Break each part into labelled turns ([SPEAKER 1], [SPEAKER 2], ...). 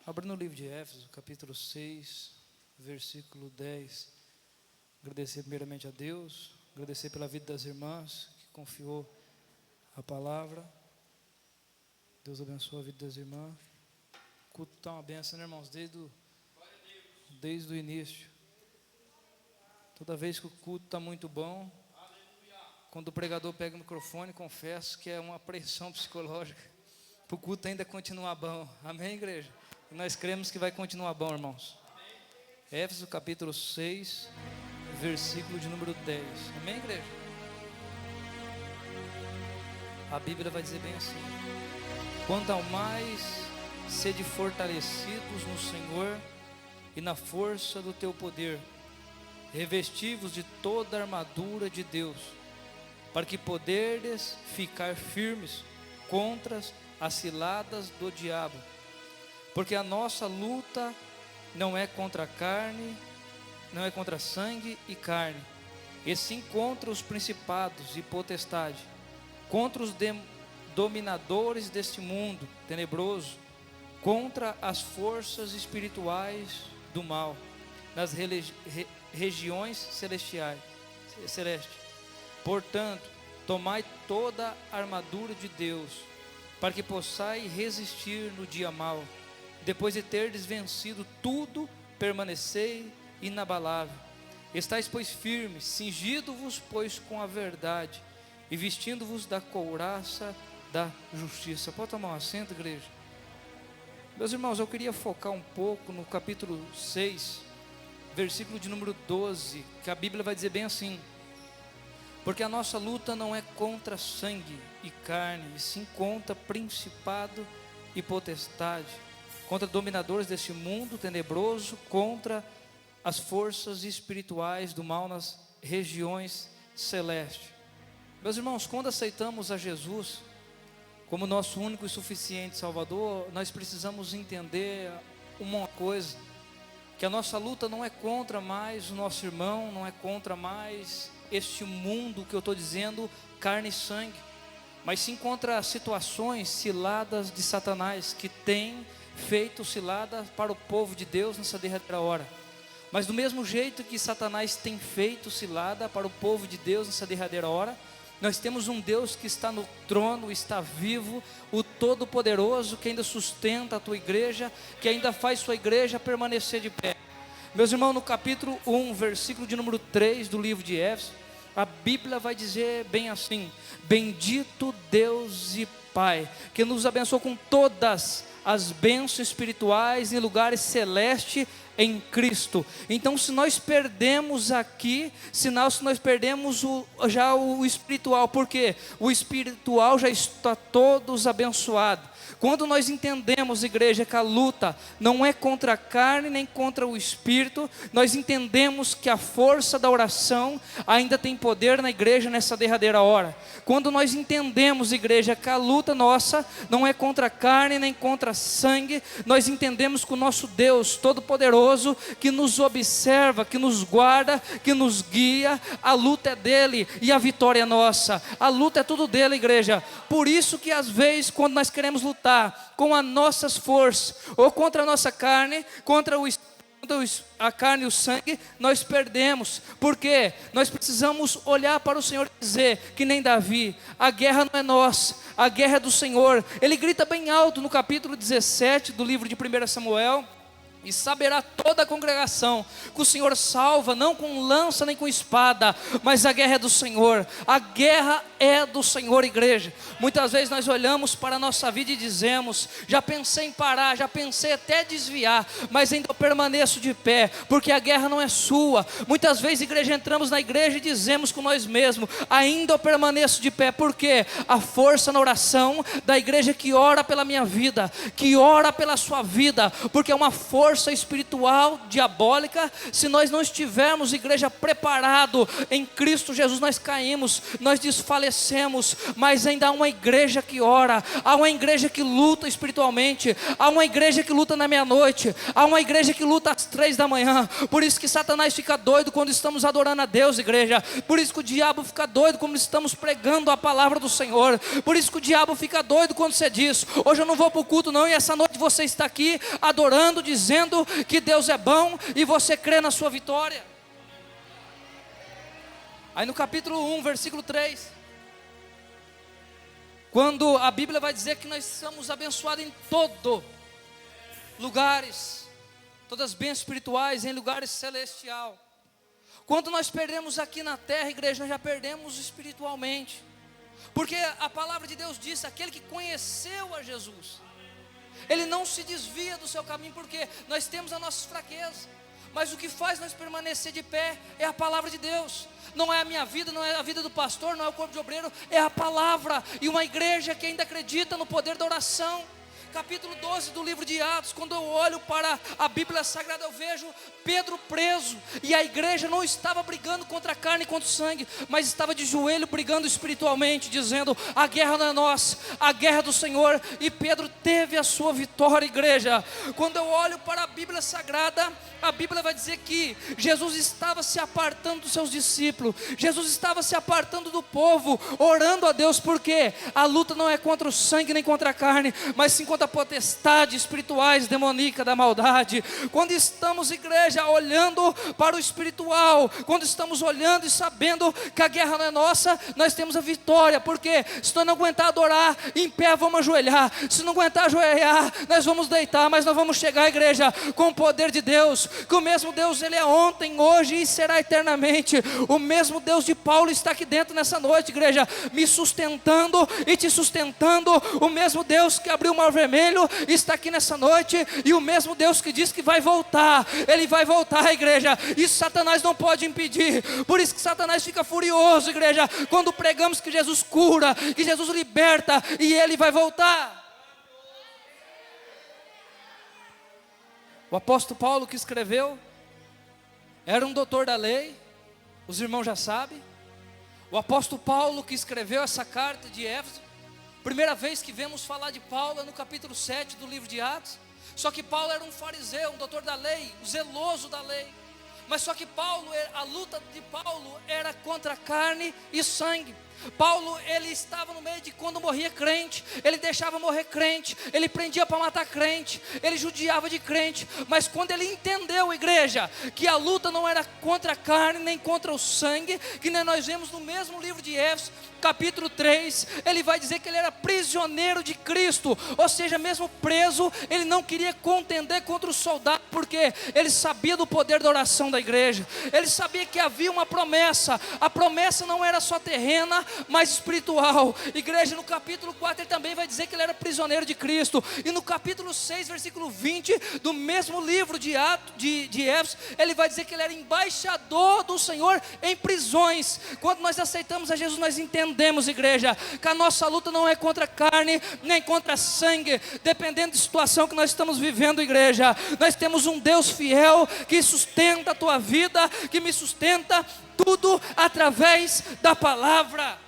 [SPEAKER 1] Abra no livro de Éfeso, capítulo 6, versículo 10. Agradecer primeiramente a Deus, agradecer pela vida das irmãs que confiou a palavra. Deus abençoe a vida das irmãs. O culto está uma bênção, né, irmãos? Desde o início. Toda vez que o culto está muito bom, quando o pregador pega o microfone, confesso que é uma pressão psicológica para o culto ainda continuar bom. Amém, igreja? E nós cremos que vai continuar bom, irmãos. Éfeso capítulo 6, versículo de número 10. Amém, igreja? A Bíblia vai dizer bem assim: quanto ao mais, sede fortalecidos no Senhor e na força do teu poder, revesti-vos de toda a armadura de Deus, para que poderdes ficar firmes contra as ciladas do diabo. Porque a nossa luta não é contra a carne, não é contra sangue e carne, e sim contra os principados e potestades, contra os dominadores deste mundo tenebroso, contra as forças espirituais do mal, nas regiões celestes. Portanto, tomai toda a armadura de Deus, para que possais resistir no dia mau. Depois de terdes vencido tudo, permanecei inabalável. Estais, pois, firmes, cingido-vos, pois, com a verdade, e vestindo-vos da couraça da justiça. Pode tomar um assento, igreja? Meus irmãos, eu queria focar um pouco no capítulo 6, versículo de número 12, que a Bíblia vai dizer bem assim: porque a nossa luta não é contra sangue e carne, e sim contra principado e potestade, contra dominadores deste mundo tenebroso, contra as forças espirituais do mal nas regiões celestes. Meus irmãos, quando aceitamos a Jesus como nosso único e suficiente Salvador, nós precisamos entender uma coisa: que a nossa luta não é contra mais o nosso irmão, não é contra mais este mundo que eu estou dizendo, carne e sangue, mas sim contra situações, ciladas de Satanás, que tem feito cilada para o povo de Deus nessa derradeira hora. Mas do mesmo jeito que Satanás tem feito cilada para o povo de Deus nessa derradeira hora, nós temos um Deus que está no trono, está vivo, o Todo-Poderoso, que ainda sustenta a tua igreja, que ainda faz sua igreja permanecer de pé. Meus irmãos, no capítulo 1, versículo de número 3 do livro de Éfeso, a Bíblia vai dizer bem assim: bendito Deus e Pai, que nos abençoou com todas as bênçãos espirituais em lugares celestes em Cristo. Então, se nós perdemos aqui, sinal, se nós perdemos já o espiritual, porque o espiritual já está todos abençoado. Quando nós entendemos, igreja, que a luta não é contra a carne nem contra o espírito, nós entendemos que a força da oração ainda tem poder na igreja nessa derradeira hora. Quando nós entendemos, igreja, que a luta nossa não é contra a carne nem contra sangue, nós entendemos que o nosso Deus Todo-Poderoso, que nos observa, que nos guarda, que nos guia, a luta é dele e a vitória é nossa. A luta é tudo dele, igreja. Por isso que às vezes, quando nós queremos lutar com as nossas forças, ou contra a nossa carne, contra a carne e o sangue, nós perdemos, porque nós precisamos olhar para o Senhor e dizer, que nem Davi: a guerra não é nossa, a guerra é do Senhor. Ele grita bem alto no capítulo 17 do livro de 1 Samuel: e saberá toda a congregação que o Senhor salva, não com lança nem com espada, mas a guerra é do Senhor. A guerra é do Senhor, igreja. Muitas vezes nós olhamos para a nossa vida e dizemos: já pensei em parar, já pensei até desviar, mas ainda eu permaneço de pé, porque a guerra não é sua. Muitas vezes, igreja, entramos na igreja e dizemos com nós mesmos: ainda eu permaneço de pé, porque a força na oração da igreja que ora pela minha vida, que ora pela sua vida, porque é uma força força espiritual diabólica. Se nós não estivermos, igreja, preparado em Cristo Jesus, nós caímos, nós desfalecemos. Mas ainda há uma igreja que ora, há uma igreja que luta espiritualmente, há uma igreja que luta na meia-noite, há uma igreja que luta às 3 da manhã. Por isso que Satanás fica doido quando estamos adorando a Deus, igreja. Por isso que o diabo fica doido quando estamos pregando a palavra do Senhor. Por isso que o diabo fica doido quando você diz: hoje eu não vou para o culto não, e essa noite você está aqui adorando, dizendo que Deus é bom, e você crê na sua vitória. Aí no capítulo 1, versículo 3, quando a Bíblia vai dizer que nós somos abençoados em todo lugares, todas as bênçãos espirituais em lugares celestiais. Quando nós perdemos aqui na terra, igreja, nós já perdemos espiritualmente. Porque a palavra de Deus diz: aquele que conheceu a Jesus, ele não se desvia do seu caminho, porque nós temos as nossas fraquezas, mas o que faz nós permanecer de pé é a palavra de Deus. Não é a minha vida, não é a vida do pastor, não é o corpo de obreiro, é a palavra. E uma igreja que ainda acredita no poder da oração. Capítulo 12 do livro de Atos, quando eu olho para a Bíblia Sagrada, eu vejo Pedro preso, e a igreja não estava brigando contra a carne e contra o sangue, mas estava de joelho brigando espiritualmente, dizendo: a guerra não é nossa, a guerra é do Senhor. E Pedro teve a sua vitória, igreja. Quando eu olho para a Bíblia Sagrada, a Bíblia vai dizer que Jesus estava se apartando dos seus discípulos, Jesus estava se apartando do povo, orando a Deus, porque a luta não é contra o sangue nem contra a carne, mas sim contra potestades espirituais demoníacas da maldade. Quando estamos, igreja, olhando para o espiritual, quando estamos olhando e sabendo que a guerra não é nossa, nós temos a vitória. Porque se nós não aguentar adorar em pé, vamos ajoelhar. Se não aguentar ajoelhar, nós vamos deitar, mas nós vamos chegar, igreja, com o poder de Deus. Que o mesmo Deus, Ele é ontem, hoje e será eternamente. O mesmo Deus de Paulo está aqui dentro nessa noite, igreja, me sustentando e te sustentando. O mesmo Deus que abriu o mar vermelho está aqui nessa noite, e o mesmo Deus que diz que vai voltar, Ele vai voltar, igreja. Isso Satanás não pode impedir. Por isso que Satanás fica furioso, igreja, quando pregamos que Jesus cura, que Jesus liberta, e Ele vai voltar. O apóstolo Paulo, que escreveu, era um doutor da lei, os irmãos já sabem. O apóstolo Paulo, que escreveu essa carta de Éfeso, primeira vez que vemos falar de Paulo é no capítulo 7 do livro de Atos. Só que Paulo era um fariseu, um doutor da lei, zeloso da lei. Mas só que a luta de Paulo era contra a carne e sangue. Paulo, ele estava no meio de quando morria crente, ele deixava morrer crente, ele prendia para matar crente, ele judiava de crente. Mas quando ele entendeu, igreja, que a luta não era contra a carne nem contra o sangue, que nem nós vemos no mesmo livro de Éfeso, capítulo 3, ele vai dizer que ele era prisioneiro de Cristo. Ou seja, mesmo preso, ele não queria contender contra o soldado, porque ele sabia do poder da oração da igreja. Ele sabia que havia uma promessa. A promessa não era só terrena, mas espiritual. Igreja, no capítulo 4 ele também vai dizer que ele era prisioneiro de Cristo. E no capítulo 6, versículo 20 do mesmo livro de Éfeso, ele vai dizer que ele era embaixador do Senhor em prisões. Quando nós aceitamos a Jesus, nós entendemos, igreja, que a nossa luta não é contra carne, nem contra sangue. Dependendo da situação que nós estamos vivendo, igreja, nós temos um Deus fiel, que sustenta a tua vida, que me sustenta, tudo através da palavra.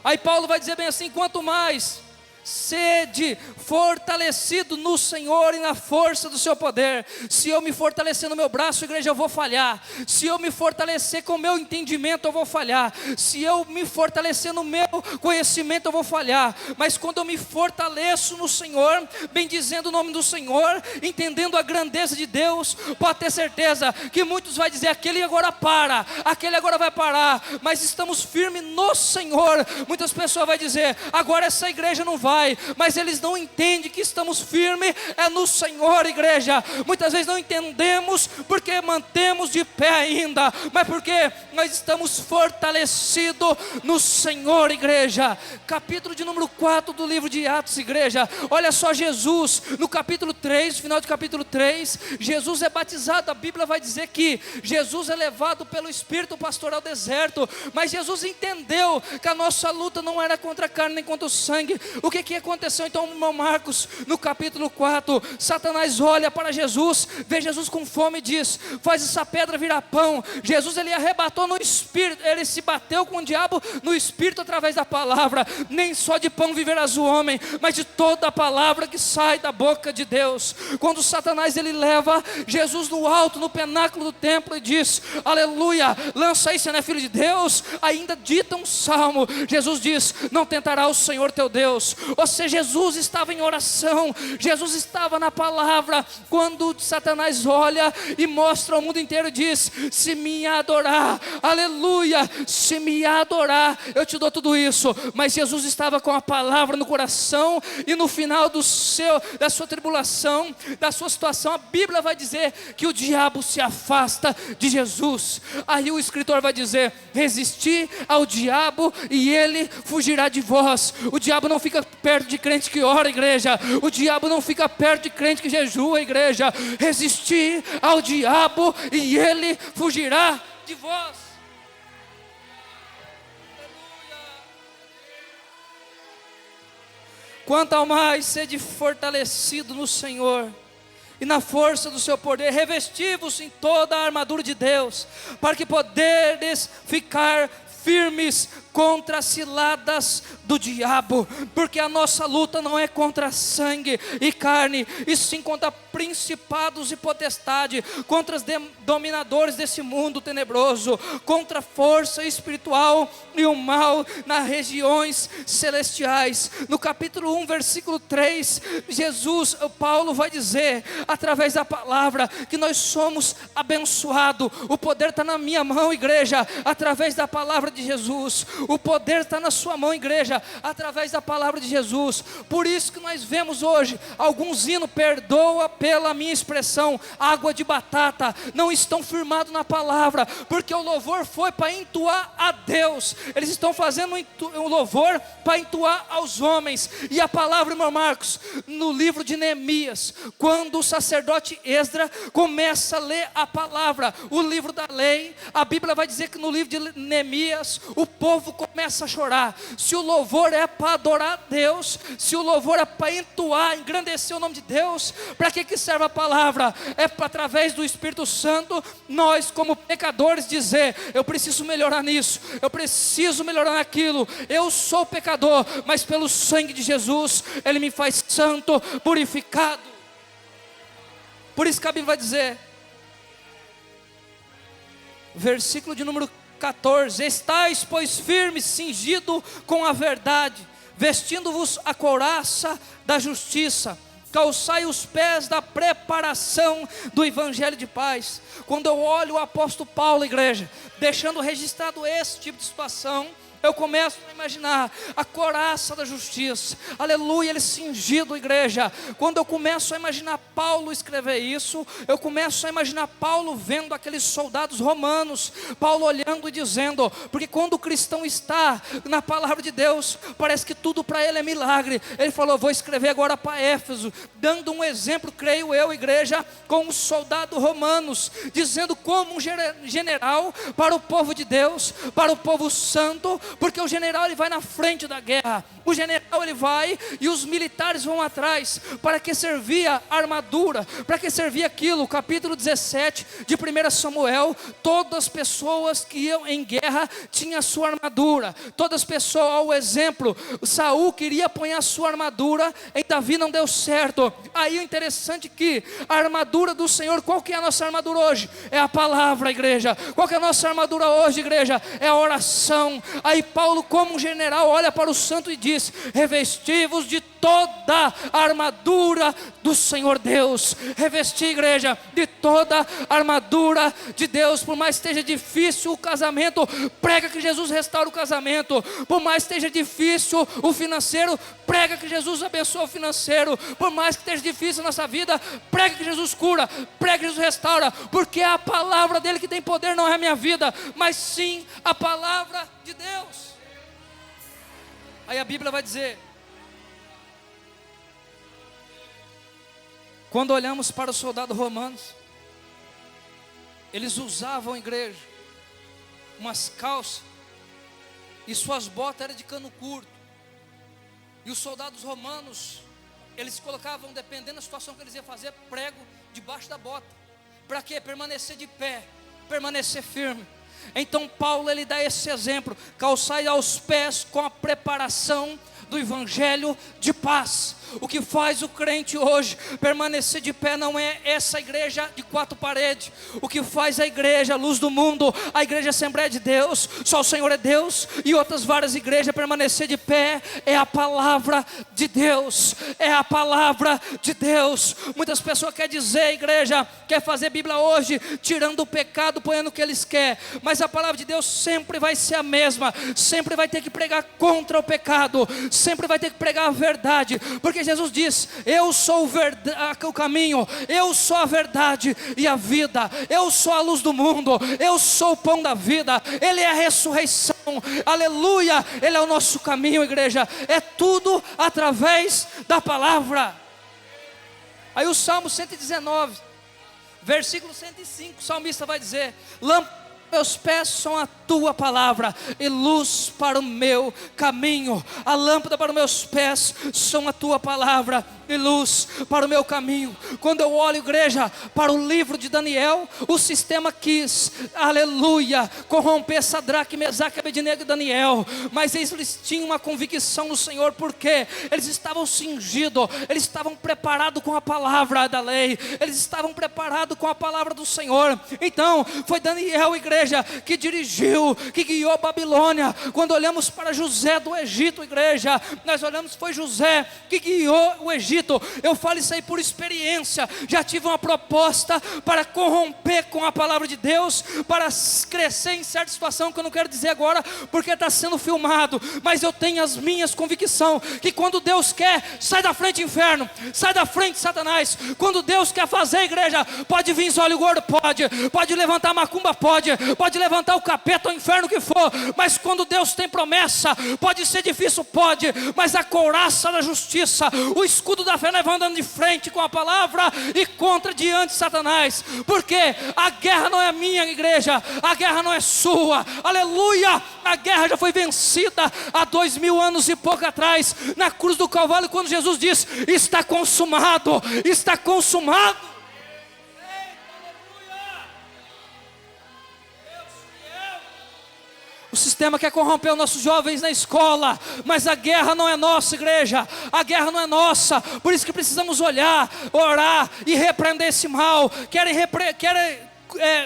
[SPEAKER 1] Aí Paulo vai dizer bem assim: quanto mais sede fortalecido no Senhor e na força do seu poder. Se eu me fortalecer no meu braço, igreja, eu vou falhar. Se eu me fortalecer com o meu entendimento, eu vou falhar. Se eu me fortalecer no meu conhecimento, eu vou falhar. Mas quando eu me fortaleço no Senhor, bendizendo o nome do Senhor, entendendo a grandeza de Deus, pode ter certeza que muitos vão dizer: aquele agora para, aquele agora vai parar. Mas estamos firmes no Senhor. Muitas pessoas vão dizer: agora essa igreja não vai. Mas eles não entendem que estamos firmes é no Senhor, igreja. Muitas vezes não entendemos porque mantemos de pé ainda, mas porque nós estamos fortalecidos no Senhor, igreja. Capítulo de número 4 do livro de Atos, igreja. Olha só, Jesus, no capítulo 3, final do capítulo 3, Jesus é batizado. A Bíblia vai dizer que Jesus é levado pelo Espírito Pastor ao deserto. Mas Jesus entendeu que a nossa luta não era contra a carne nem contra o sangue. O que que aconteceu então, irmão Marcos, no capítulo 4? Satanás olha para Jesus, vê Jesus com fome e diz: faz essa pedra virar pão. Jesus, ele arrebatou no espírito, ele se bateu com o diabo no espírito através da palavra. Nem só de pão viverás o homem, mas de toda a palavra que sai da boca de Deus. Quando Satanás, ele leva Jesus no alto, no penáculo do templo, e diz: aleluia, lança aí, você não é filho de Deus? Ainda dita um salmo, Jesus diz: não tentará o Senhor teu Deus. Ou seja, Jesus estava em oração, Jesus estava na palavra. Quando Satanás olha e mostra ao mundo inteiro, diz: se me adorar, aleluia, se me adorar, eu te dou tudo isso. Mas Jesus estava com a palavra no coração, e no final da sua tribulação, da sua situação, a Bíblia vai dizer que o diabo se afasta de Jesus. Aí o escritor vai dizer: resisti ao diabo e ele fugirá de vós. O diabo não fica perto de crente que ora, igreja. O diabo não fica perto de crente que jejua, igreja. Resisti ao diabo e ele fugirá de vós. Quanto ao mais, sede fortalecido no Senhor e na força do seu poder, revesti-vos em toda a armadura de Deus, para que poderes ficar firmes contra as ciladas do diabo, porque a nossa luta não é contra sangue e carne, e sim contra principados e potestade, contra os dominadores desse mundo tenebroso, contra a força espiritual e o mal nas regiões celestiais. No capítulo 1, versículo 3, Paulo vai dizer, através da palavra, que nós somos abençoados. O poder está na minha mão, igreja, através da palavra de Jesus. O poder está na sua mão, igreja, através da palavra de Jesus. Por isso que nós vemos hoje alguns hinos, perdoa pela minha expressão, água de batata, não estão firmados na palavra, porque o louvor foi para entoar a Deus. Eles estão fazendo um louvor para entoar aos homens. E a palavra, irmão Marcos, no livro de Neemias, quando o sacerdote Esdra começa a ler a palavra, o livro da lei, a Bíblia vai dizer que no livro de Neemias, o povo começa a chorar. Se o louvor é para adorar a Deus, se o louvor é para entoar, engrandecer o nome de Deus, para que serve a palavra? É para, através do Espírito Santo, nós como pecadores dizer: eu preciso melhorar nisso, eu preciso melhorar naquilo, eu sou pecador, mas pelo sangue de Jesus, Ele me faz santo, purificado. Por isso que a Bíblia vai dizer, versículo de número 14: estais, pois, firmes, cingido com a verdade, vestindo-vos a couraça da justiça, calçai os pés da preparação do evangelho de paz. Quando eu olho o apóstolo Paulo, igreja, deixando registrado esse tipo de situação, eu começo a imaginar a couraça da justiça, aleluia, ele cingido, igreja. Quando eu começo a imaginar Paulo escrever isso, eu começo a imaginar Paulo vendo aqueles soldados romanos, Paulo olhando e dizendo, porque quando o cristão está na palavra de Deus, parece que tudo para ele é milagre. Ele falou: vou escrever agora para Éfeso, dando um exemplo, creio eu, igreja, com os soldados romanos, dizendo como um general para o povo de Deus, para o povo santo, porque o general ele vai na frente da guerra, o general ele vai e os militares vão atrás. Para que servia a armadura? Para que servia aquilo? Capítulo 17 de 1 Samuel, todas as pessoas que iam em guerra tinham a sua armadura, todas as pessoas, ao exemplo, Saul queria pôr a sua armadura, em Davi não deu certo. Aí o interessante é que a armadura do Senhor, qual que é a nossa armadura hoje? É a palavra, igreja. Qual que é a nossa armadura hoje, igreja? É a oração. Aí Paulo, como um general, olha para o santo e diz: revesti-vos de toda a armadura do Senhor Deus. Revesti, igreja, de toda a armadura de Deus. Por mais esteja difícil o casamento, prega que Jesus restaura o casamento. Por mais esteja difícil o financeiro, prega que Jesus abençoa o financeiro. Por mais que esteja difícil a nossa vida, prega que Jesus cura, prega que Jesus restaura, porque é a palavra dele que tem poder, não é a minha vida, mas sim a palavra de Deus. Aí a Bíblia vai dizer, quando olhamos para os soldados romanos, eles usavam, igreja, umas calças, e suas botas eram de cano curto. E os soldados romanos, eles colocavam, dependendo da situação que eles iam fazer, prego debaixo da bota. Para quê? Permanecer de pé, permanecer firme. Então Paulo, ele dá esse exemplo: calçai aos pés com a preparação do evangelho de paz. O que faz o crente hoje permanecer de pé não é essa igreja de quatro paredes. O que faz a igreja Luz do Mundo, a igreja Assembleia de Deus, Só o Senhor é Deus e outras várias igrejas permanecer de pé é a palavra de Deus. É a palavra de Deus. Muitas pessoas querem dizer, igreja, quer fazer Bíblia hoje, tirando o pecado, ponhando o que eles querem. Mas a palavra de Deus sempre vai ser a mesma. Sempre vai ter que pregar contra o pecado. Sempre vai ter que pregar a verdade. Porque Jesus diz: eu sou o caminho, eu sou a verdade e a vida, eu sou a luz do mundo, eu sou o pão da vida, Ele é a ressurreição, aleluia, Ele é o nosso caminho, igreja. É tudo através da palavra. Aí o Salmo 119, versículo 105, o salmista vai dizer: meus pés são a tua palavra e luz para o meu caminho. A lâmpada para os meus pés são a tua palavra e luz para o meu caminho. Quando eu olho, igreja, para o livro de Daniel, o sistema quis, aleluia, corromper Sadraque, Mesaque, Abednego e Daniel, mas eles tinham uma convicção no Senhor, porque eles estavam cingidos, eles estavam preparados com a palavra da lei, eles estavam preparados com a palavra do Senhor. Então foi Daniel, igreja, que dirigiu, que guiou a Babilônia. Quando olhamos para José do Egito, igreja, nós olhamos, foi José que guiou o Egito. Eu falo isso aí por experiência. Já tive uma proposta para corromper com a palavra de Deus, para crescer em certa situação que eu não quero dizer agora, porque está sendo filmado. Mas eu tenho as minhas convicções, que quando Deus quer, sai da frente inferno, sai da frente Satanás. Quando Deus quer fazer, igreja, pode vir olho gordo, pode levantar a macumba, pode levantar o capeta, o inferno que for. Mas quando Deus tem promessa, pode ser difícil, mas a couraça da justiça, o escudo da fé, nós vamos andando de frente com a palavra e contra diante de Satanás. Porque a guerra não é minha, igreja, a guerra não é sua, aleluia. A guerra já foi vencida há 2000 anos e pouco atrás, na cruz do Calvário, quando Jesus disse: está consumado, está consumado. O sistema quer corromper os nossos jovens na escola, mas a guerra não é nossa, igreja. A guerra não é nossa. Por isso que precisamos olhar, orar e repreender esse mal. Querem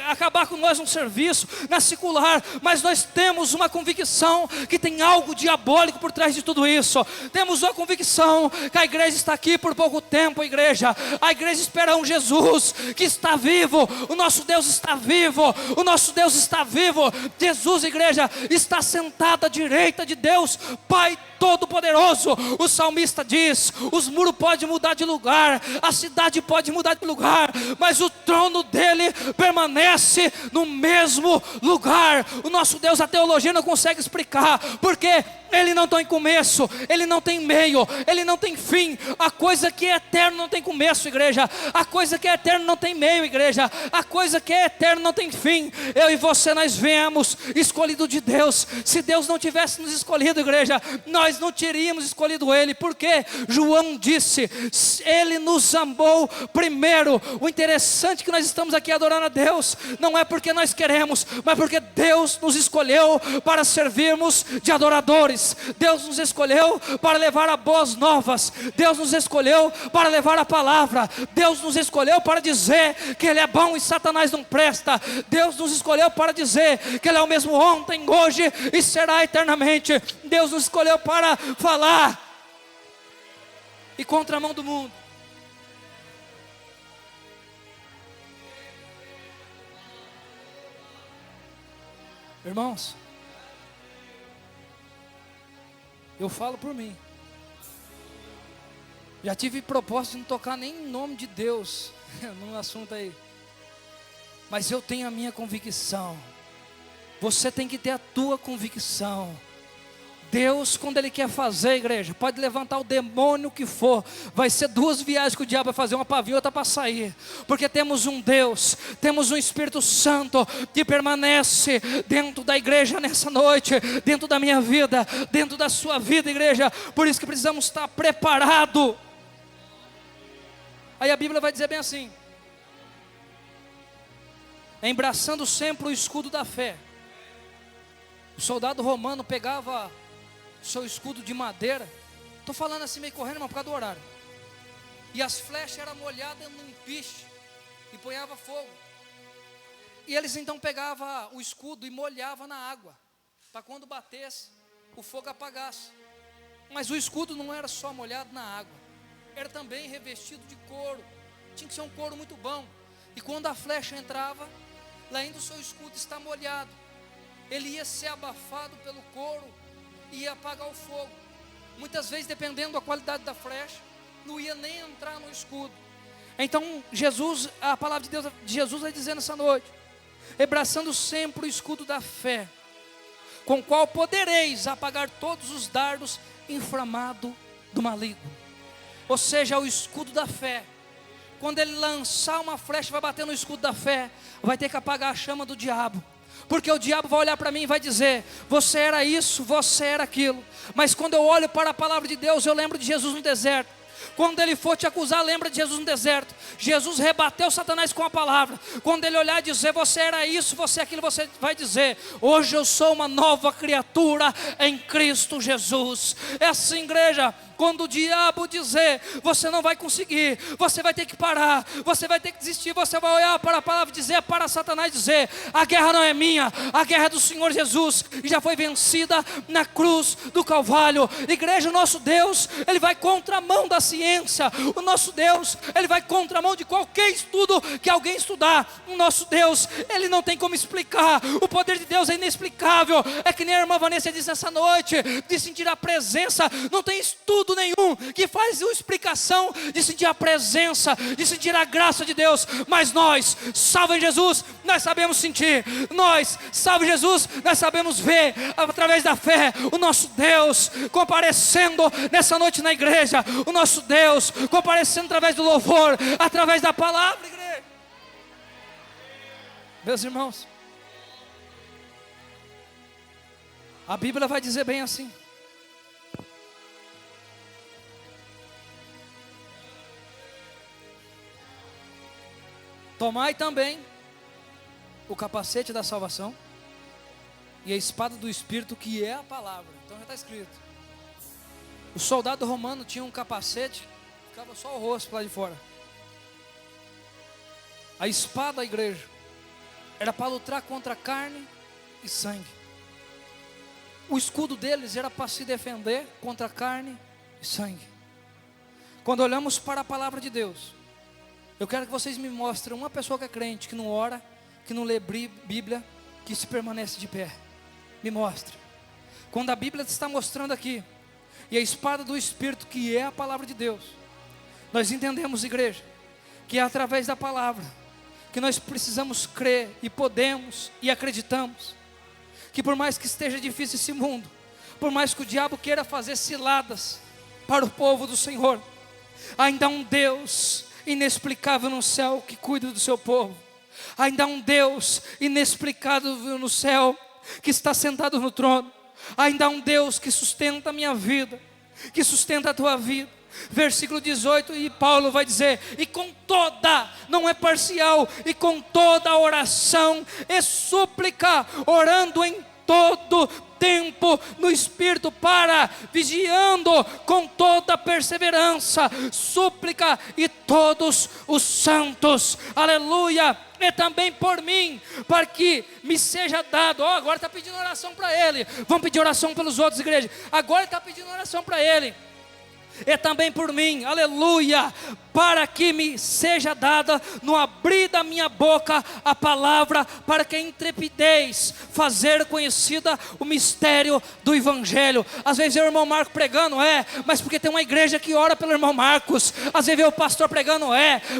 [SPEAKER 1] acabar com nós no serviço, na secular, mas nós temos uma convicção que tem algo diabólico por trás de tudo isso. Temos uma convicção que a igreja está aqui por pouco tempo, igreja. A igreja espera um Jesus que está vivo. O nosso Deus está vivo. O nosso Deus está vivo. Jesus, igreja, está sentado à direita de Deus, Pai Todo-Poderoso. O salmista diz: os muros podem mudar de lugar, a cidade pode mudar de lugar, mas o trono dele permanece no mesmo lugar. O nosso Deus, a teologia não consegue explicar, porque Ele não tem começo, Ele não tem meio, Ele não tem fim. A coisa que é eterna não tem começo, igreja. A coisa que é eterna não tem meio, igreja. A coisa que é eterna não tem fim. Eu e você, nós viemos escolhido de Deus. Se Deus não tivesse nos escolhido, igreja, nós não teríamos escolhido Ele. Porque João disse: Ele nos amou primeiro. O interessante é que nós estamos aqui adorando a Deus, não é porque nós queremos, mas porque Deus nos escolheu para servirmos de adoradores. Deus nos escolheu para levar a boas novas. Deus nos escolheu para levar a palavra. Deus nos escolheu para dizer que Ele é bom e Satanás não presta. Deus nos escolheu para dizer que Ele é o mesmo ontem, hoje e será eternamente. Deus nos escolheu para falar e contramão do mundo. Irmãos, eu falo por mim. Já tive propósito de não tocar nem em nome de Deus num assunto aí, mas eu tenho a minha convicção. Você tem que ter a tua convicção. Deus, quando Ele quer fazer, igreja, pode levantar o demônio que for. Vai ser 2 viagens que o diabo vai fazer, uma para vir e outra para sair. Porque temos um Deus, temos um Espírito Santo que permanece dentro da igreja nessa noite, dentro da minha vida, dentro da sua vida, igreja. Por isso que precisamos estar preparados. Aí a Bíblia vai dizer bem assim: embraçando sempre o escudo da fé. O soldado romano pegava seu escudo de madeira. Estou falando assim meio correndo, mas por causa do horário. E as flechas eram molhadas num piche e ponhava fogo. E eles então pegavam o escudo e molhavam na água, para quando batesse, o fogo apagasse. Mas o escudo não era só molhado na água, era também revestido de couro. Tinha que ser um couro muito bom. E quando a flecha entrava, lá ainda o seu escudo está molhado, ele ia ser abafado pelo couro e ia apagar o fogo. Muitas vezes, dependendo da qualidade da flecha, não ia nem entrar no escudo. Então Jesus, a palavra de Deus, de Jesus vai dizer nessa noite: abraçando sempre o escudo da fé, com o qual podereis apagar todos os dardos inflamados do maligno. Ou seja, o escudo da fé. Quando ele lançar uma flecha, vai bater no escudo da fé, vai ter que apagar a chama do diabo. Porque o diabo vai olhar para mim e vai dizer: você era isso, você era aquilo. Mas quando eu olho para a palavra de Deus, eu lembro de Jesus no deserto. Quando ele for te acusar, lembra de Jesus no deserto. Jesus rebateu Satanás com a palavra. Quando ele olhar e dizer: você era isso, você é aquilo, você vai dizer: hoje eu sou uma nova criatura em Cristo Jesus. É assim, igreja. Quando o diabo dizer: você não vai conseguir, você vai ter que parar, você vai ter que desistir, você vai olhar para a palavra e dizer para Satanás, dizer: a guerra não é minha, a guerra é do Senhor Jesus, e já foi vencida na cruz do Calvário. Igreja, o nosso Deus, Ele vai contra a mão da ciência. O nosso Deus, Ele vai contra a mão de qualquer estudo que alguém estudar. O nosso Deus, Ele não tem como explicar. O poder de Deus é inexplicável. É que nem a irmã Vanessa disse essa noite, de sentir a presença. Não tem estudo nenhum que faz uma explicação de sentir a presença, de sentir a graça de Deus. Mas nós, salvo em Jesus, nós sabemos sentir. Nós, salvo em Jesus, nós sabemos ver através da fé o nosso Deus comparecendo nessa noite na igreja. O nosso Deus comparecendo através do louvor, através da palavra, igreja. Meus irmãos, a Bíblia vai dizer bem assim: tomai também o capacete da salvação e a espada do Espírito, que é a palavra. Então já está escrito. O soldado romano tinha um capacete, ficava só o rosto lá de fora. A espada da igreja era para lutar contra carne e sangue. O escudo deles era para se defender contra carne e sangue. Quando olhamos para a palavra de Deus, eu quero que vocês me mostrem uma pessoa que é crente, que não ora, que não lê Bíblia, que se permanece de pé. Me mostre. Quando a Bíblia está mostrando aqui, e a espada do Espírito, que é a palavra de Deus, nós entendemos, igreja, que é através da palavra que nós precisamos crer e podemos e acreditamos que, por mais que esteja difícil esse mundo, por mais que o diabo queira fazer ciladas para o povo do Senhor, ainda há um Deus inexplicável no céu que cuida do seu povo. Ainda há um Deus inexplicável no céu que está sentado no trono. Ainda há um Deus que sustenta a minha vida, que sustenta a tua vida. Versículo 18, e Paulo vai dizer: e com toda, não é parcial, e com toda oração e súplica, orando em todo tempo no Espírito, para vigiando com toda perseverança, súplica e todos os santos, aleluia, e também por mim, para que me seja dado. Agora está pedindo oração para ele. Vamos pedir oração pelos outros, igreja. Agora está pedindo oração para ele. E também por mim, aleluia, para que me seja dada no abrir da minha boca a palavra, para que a intrepidez fazer conhecida o mistério do Evangelho. Às vezes é o irmão Marcos pregando, mas porque tem uma igreja que ora pelo irmão Marcos. Às vezes é o pastor pregando,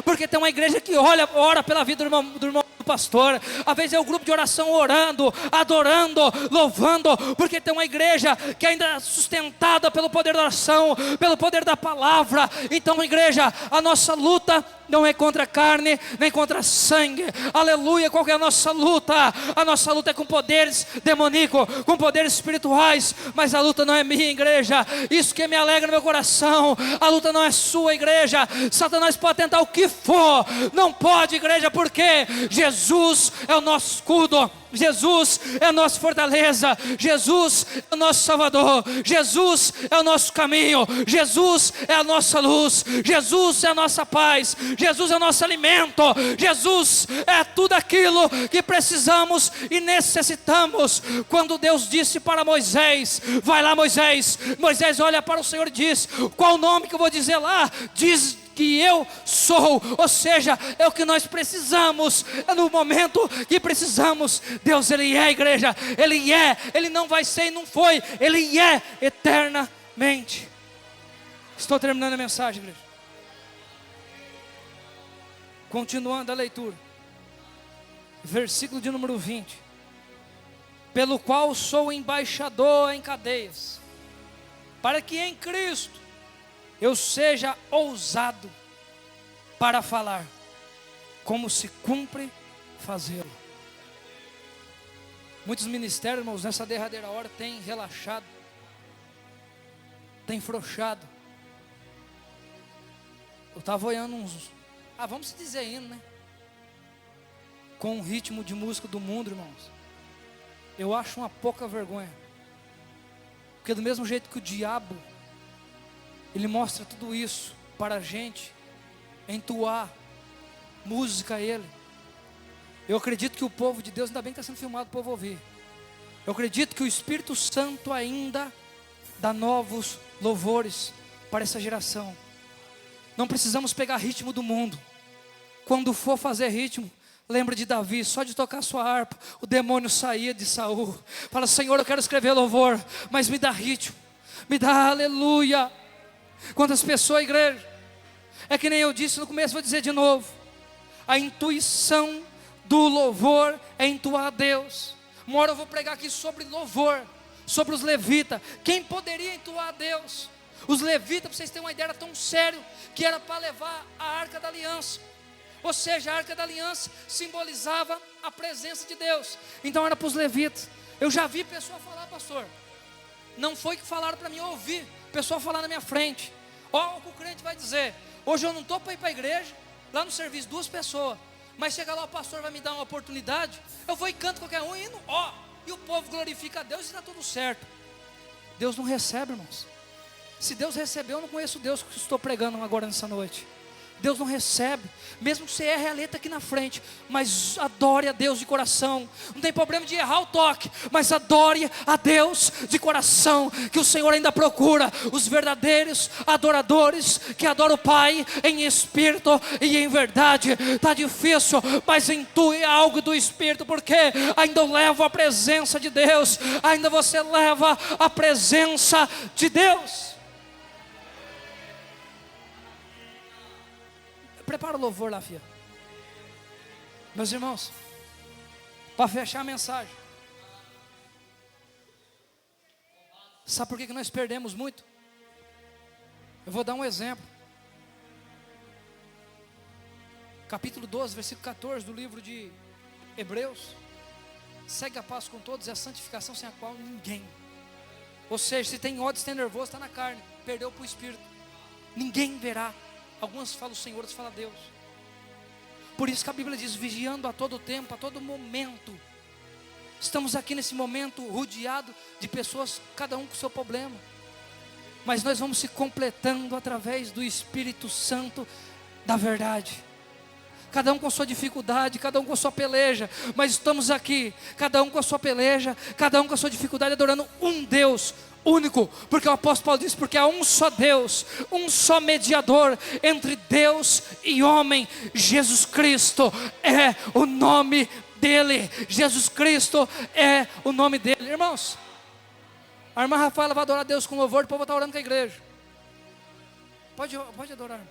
[SPEAKER 1] porque tem uma igreja que ora pela vida do irmão pastor, às vezes é o grupo de oração orando, adorando, louvando, porque tem uma igreja que ainda é sustentada pelo poder da oração, pelo poder da palavra. Então, igreja, a nossa luta não é contra a carne, nem contra sangue, aleluia. Qual que é a nossa luta? A nossa luta é com poderes demoníacos, com poderes espirituais, mas a luta não é minha, igreja, isso que me alegra no meu coração. A luta não é sua, igreja. Satanás pode tentar o que for, não pode, igreja, porque Jesus é o nosso escudo, Jesus é a nossa fortaleza, Jesus é o nosso Salvador, Jesus é o nosso caminho, Jesus é a nossa luz, Jesus é a nossa paz, Jesus é o nosso alimento, Jesus é tudo aquilo que precisamos e necessitamos. Quando Deus disse para Moisés: vai lá, Moisés, Moisés olha para o Senhor e diz: qual o nome que eu vou dizer lá? Diz que eu sou, ou seja, é o que nós precisamos, é no momento que precisamos. Deus, Ele é, igreja, Ele é, Ele não vai ser e não foi, Ele é eternamente. Estou terminando a mensagem, igreja. Continuando a leitura, versículo de número 20: pelo qual sou embaixador em cadeias, para que em Cristo eu seja ousado para falar, como se cumpre fazê-lo. Muitos ministérios, irmãos, nessa derradeira hora têm relaxado, têm frouxado. Eu estava olhando uns, vamos dizer hino, né? Com o ritmo de música do mundo, irmãos. Eu acho uma pouca vergonha, porque do mesmo jeito que o diabo, ele mostra tudo isso para a gente entoar música a Ele. Eu acredito que o povo de Deus, ainda bem que está sendo filmado para o povo ouvir. Eu acredito que o Espírito Santo ainda dá novos louvores para essa geração. Não precisamos pegar ritmo do mundo. Quando for fazer ritmo, lembra de Davi, só de tocar sua harpa, o demônio saía de Saul. Fala: Senhor, eu quero escrever louvor, mas me dá ritmo, me dá aleluia. Quantas pessoas, igreja, é que nem eu disse no começo, vou dizer de novo: a intuição do louvor é entoar a Deus. Uma hora eu vou pregar aqui sobre louvor, sobre os levitas. Quem poderia entoar a Deus? Os levitas, para vocês terem uma ideia, era tão sério que era para levar a arca da aliança. Ou seja, a arca da aliança simbolizava a presença de Deus. Então era para os levitas. Eu já vi pessoa falar: pastor, não foi que falaram para mim, eu ouvi pessoal falar na minha frente: ó, o que o crente vai dizer, hoje eu não estou para ir para a igreja, lá no serviço 2 pessoas, mas chega lá o pastor vai me dar uma oportunidade, eu vou e canto qualquer um, e o povo glorifica a Deus e está tudo certo. Deus não recebe, irmãos. Se Deus recebeu, eu não conheço o Deus que estou pregando agora nessa noite. Deus não recebe, mesmo que você erre a letra aqui na frente, mas adore a Deus de coração. Não tem problema de errar o toque, mas adore a Deus de coração, que o Senhor ainda procura os verdadeiros adoradores, que adoram o Pai em espírito e em verdade. Está difícil, mas intui algo do Espírito, porque ainda eu levo a presença de Deus, ainda você leva a presença de Deus. Prepara o louvor lá, filha. Meus irmãos, para fechar a mensagem, sabe por que nós perdemos muito? Eu vou dar um exemplo. Capítulo 12, versículo 14 do livro de Hebreus: segue a paz com todos e a santificação, sem a qual ninguém. Ou seja, se tem ódio, se tem nervoso, está na carne, perdeu para o Espírito, ninguém verá. Alguns falam o Senhor, outros falam Deus. Por isso que a Bíblia diz: vigiando a todo tempo, a todo momento. Estamos aqui nesse momento rodeado de pessoas, cada um com o seu problema, mas nós vamos se completando através do Espírito Santo da verdade. Cada um com a sua dificuldade, cada um com a sua peleja, mas estamos aqui, cada um com a sua peleja, cada um com a sua dificuldade, adorando um Deus único, porque o apóstolo Paulo diz: porque há um só Deus, um só mediador entre Deus e homem, Jesus Cristo é o nome dele. Jesus Cristo é o nome dele. Irmãos, a irmã Rafaela vai adorar Deus com louvor, depois eu vou estar orando com a igreja. Pode adorar.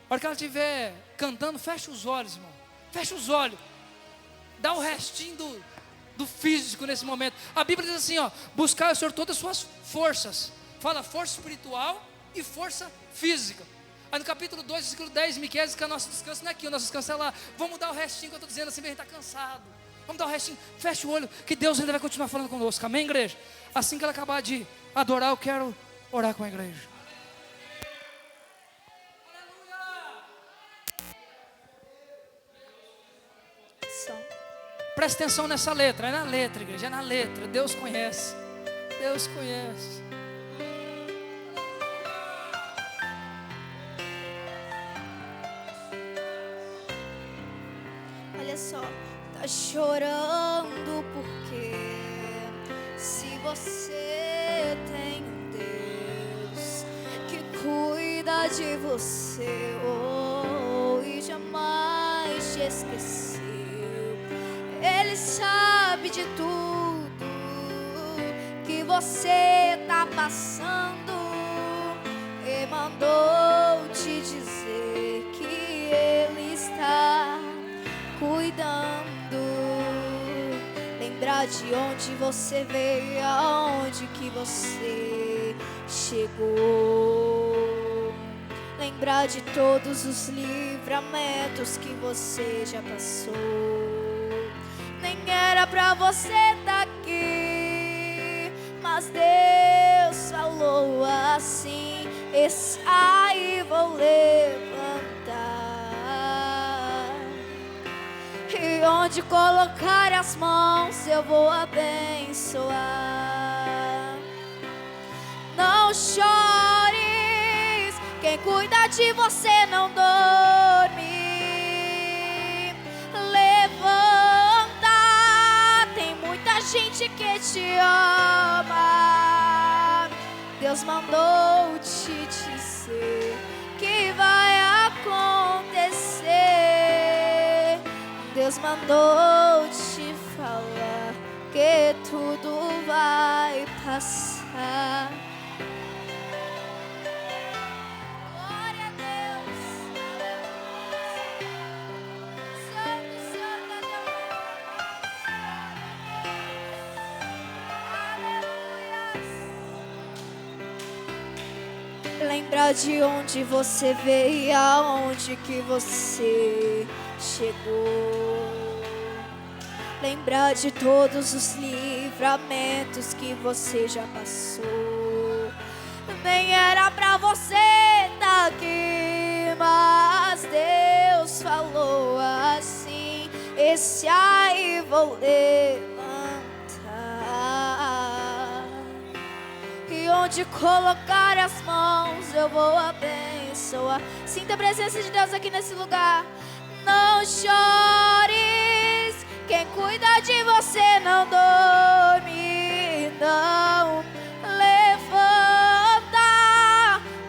[SPEAKER 1] A hora que ela estiver cantando, fecha os olhos, irmão. Fecha os olhos. dá o restinho do físico nesse momento. A Bíblia diz assim, ó, buscar o Senhor todas as suas forças. Fala força espiritual e força física. Aí no capítulo 2, versículo 10, Miqueias diz que o nosso descanso não é aqui, o nosso descanso é lá. Vamos dar o restinho que eu estou dizendo assim, a gente está cansado. Vamos dar o restinho, fecha o olho, que Deus ainda vai continuar falando conosco, amém, igreja? Assim que ela acabar de adorar, eu quero orar com a igreja. Presta atenção nessa letra, é na letra, igreja, é na letra. Deus conhece, Deus conhece.
[SPEAKER 2] Olha só, tá chorando porque se você tem um Deus que cuida de você, e jamais te esqueceu. Ele sabe de tudo que você tá passando e mandou te dizer que Ele está cuidando. Lembrar de onde você veio, aonde que você chegou. Lembrar de todos os livramentos que você já passou. Nem era pra você estar aqui, mas Deus falou assim: esse aí vou levantar, e onde colocar as mãos eu vou abençoar. Não chores, quem cuida de você não dorme. Gente que te ama, Deus mandou te dizer que vai acontecer. Deus mandou te falar que tudo vai passar. Glória a Deus. Santo, Santo, lembrar de onde você veio e aonde que você chegou. Lembrar de todos os livramentos que você já passou. Nem era pra você estar aqui, mas Deus falou assim: esse aí vou levantar, e onde colocar as mãos eu vou abençoar. Sinta a presença de Deus aqui nesse lugar. Não chores, quem cuida de você não dorme, não. Levanta,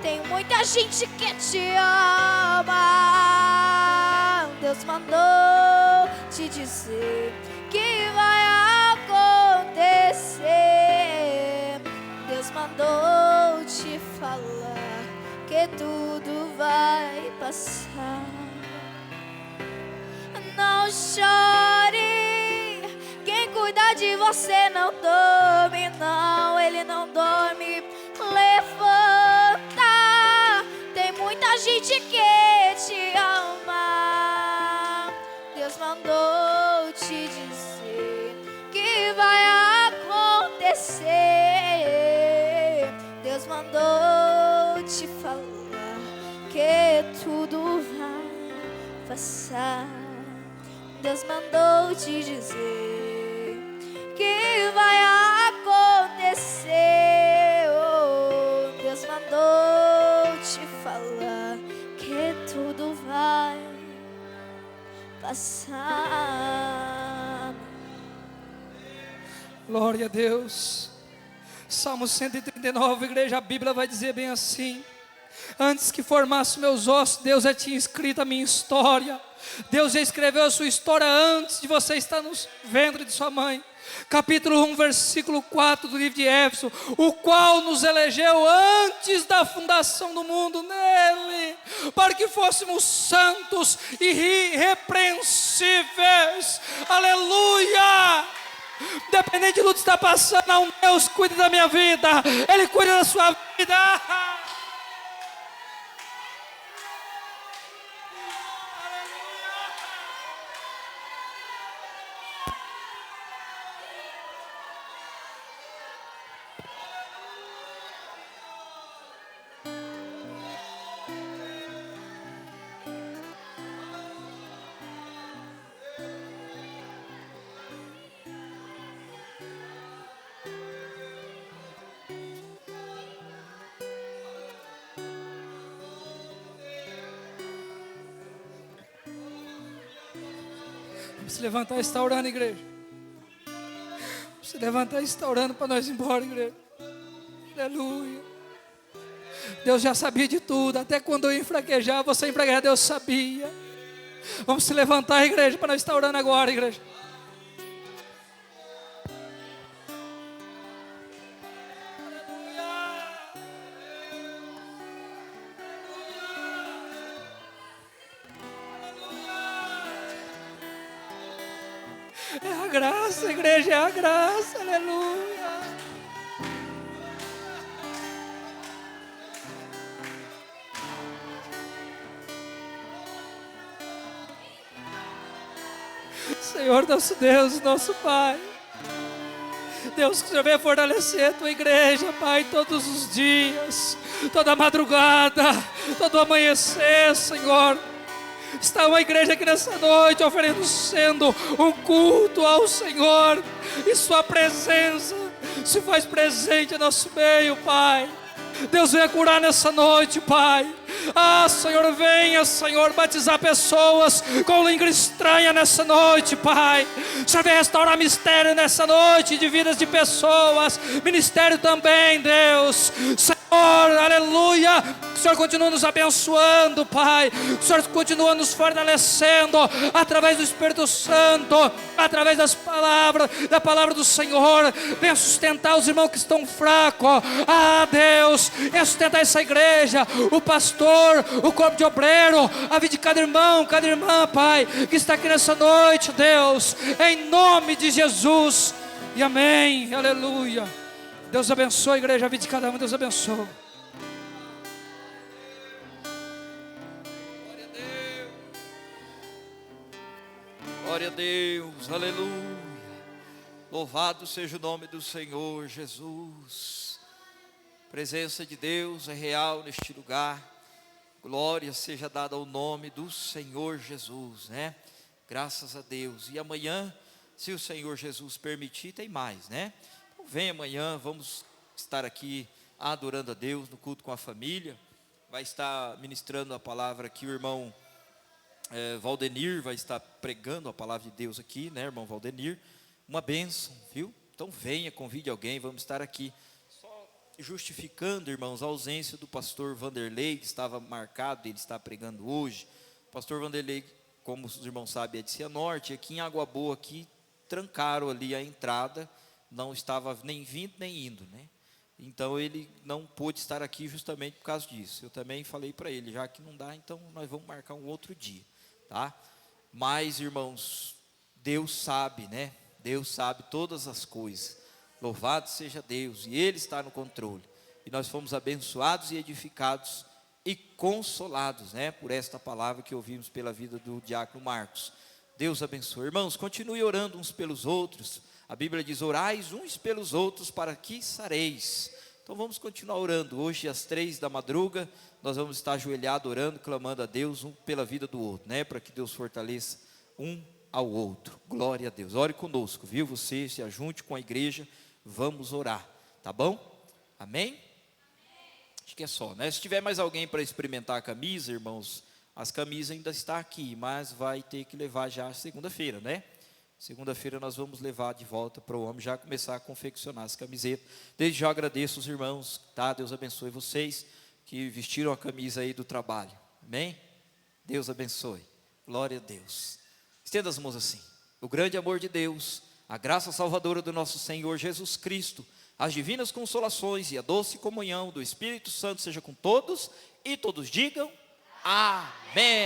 [SPEAKER 2] tem muita gente que te ama. Deus mandou te dizer que vai acontecer. Deus mandou te falar que tudo vai passar. Não chore, quem cuida de você não dorme, não, ele não dorme. Levanta, tem muita gente que te ama. Deus mandou te dizer que vai acontecer. Deus mandou te falar que tudo vai passar. Deus mandou te dizer que vai acontecer. Oh, Deus mandou te falar que tudo vai passar.
[SPEAKER 1] Glória a Deus. Salmo 139, igreja, a Bíblia vai dizer bem assim: antes que formasse meus ossos, Deus já tinha escrito a minha história. Deus já escreveu a sua história antes de você estar no ventre de sua mãe. Capítulo 1, versículo 4 do livro de Éfeso: o qual nos elegeu antes da fundação do mundo nele, para que fôssemos santos e irrepreensíveis. Aleluia! Independente do que está passando, há um Deus que cuida da minha vida, Ele cuida da sua vida. Se levantar e está orando, igreja. Se levantar e está orando para nós ir embora, igreja. Aleluia. Deus já sabia de tudo. Até quando eu ia fraquejar, você fraquejar, Deus sabia. Vamos se levantar, igreja, para nós estar orando agora, igreja. É a graça, igreja, é a graça, aleluia. Senhor, nosso Deus, nosso Pai, Deus, que o Senhor venha fortalecer a tua igreja, Pai, todos os dias, toda madrugada, todo amanhecer, Senhor. Está uma igreja aqui nessa noite oferecendo um culto ao Senhor, e sua presença se faz presente em nosso meio, Pai. Deus, venha curar nessa noite, Pai. Senhor, venha, Senhor, batizar pessoas com língua estranha nessa noite, Pai. Senhor, venha restaurar mistério nessa noite de vidas de pessoas, ministério também, Deus. Senhor, aleluia. O Senhor continua nos abençoando, Pai. O Senhor continua nos fortalecendo através do Espírito Santo, através da palavra do Senhor. Venha sustentar os irmãos que estão fracos. Deus, venha sustentar essa igreja, o pastor, o corpo de obreiro, a vida de cada irmão, cada irmã, Pai, que está aqui nessa noite, Deus, em nome de Jesus. E amém, aleluia. Deus abençoe a igreja, a vida de cada um, Deus abençoe.
[SPEAKER 3] Glória a Deus, aleluia. Louvado seja o nome do Senhor Jesus. A presença de Deus é real neste lugar. Glória seja dada ao nome do Senhor Jesus, né? Graças a Deus. E amanhã, se o Senhor Jesus permitir, tem mais, né? Então vem amanhã, vamos estar aqui adorando a Deus no culto com a família. Vai estar ministrando a palavra aqui o irmão Valdenir, vai estar pregando a palavra de Deus aqui, né, irmão Valdenir? Uma bênção, viu? Então venha, convide alguém, vamos estar aqui. Só justificando, irmãos, a ausência do pastor Vanderlei, que estava marcado, ele está pregando hoje. O pastor Vanderlei, como os irmãos sabem, é de Cianorte, aqui em Água Boa, aqui, trancaram ali a entrada, não estava nem vindo nem indo, né? Então ele não pôde estar aqui justamente por causa disso. Eu também falei para ele, já que não dá, então nós vamos marcar um outro dia, tá? Mas, irmãos, Deus sabe, né? Deus sabe todas as coisas. Louvado seja Deus, e Ele está no controle. E nós fomos abençoados e edificados e consolados, né? Por esta palavra que ouvimos pela vida do diácono Marcos. Deus abençoe. Irmãos, continue orando uns pelos outros. A Bíblia diz: orais uns pelos outros para que sareis. Então vamos continuar orando. Hoje às 3 da madruga nós vamos estar ajoelhados orando, clamando a Deus um pela vida do outro, né? Para que Deus fortaleça um ao outro. Glória a Deus. Ore conosco, viu? Você se ajunte com a igreja, vamos orar, tá bom? Amém? Acho que é só, né? Se tiver mais alguém para experimentar a camisa, irmãos, as camisas ainda estão aqui, mas vai ter que levar já segunda-feira, né? Segunda-feira nós vamos levar de volta para o homem, já começar a confeccionar as camisetas. Desde já agradeço os irmãos, tá? Deus abençoe vocês que vestiram a camisa aí do trabalho. Amém? Deus abençoe. Glória a Deus. Estenda as mãos assim. O grande amor de Deus, a graça salvadora do nosso Senhor Jesus Cristo, as divinas consolações e a doce comunhão do Espírito Santo seja com todos, e todos digam amém.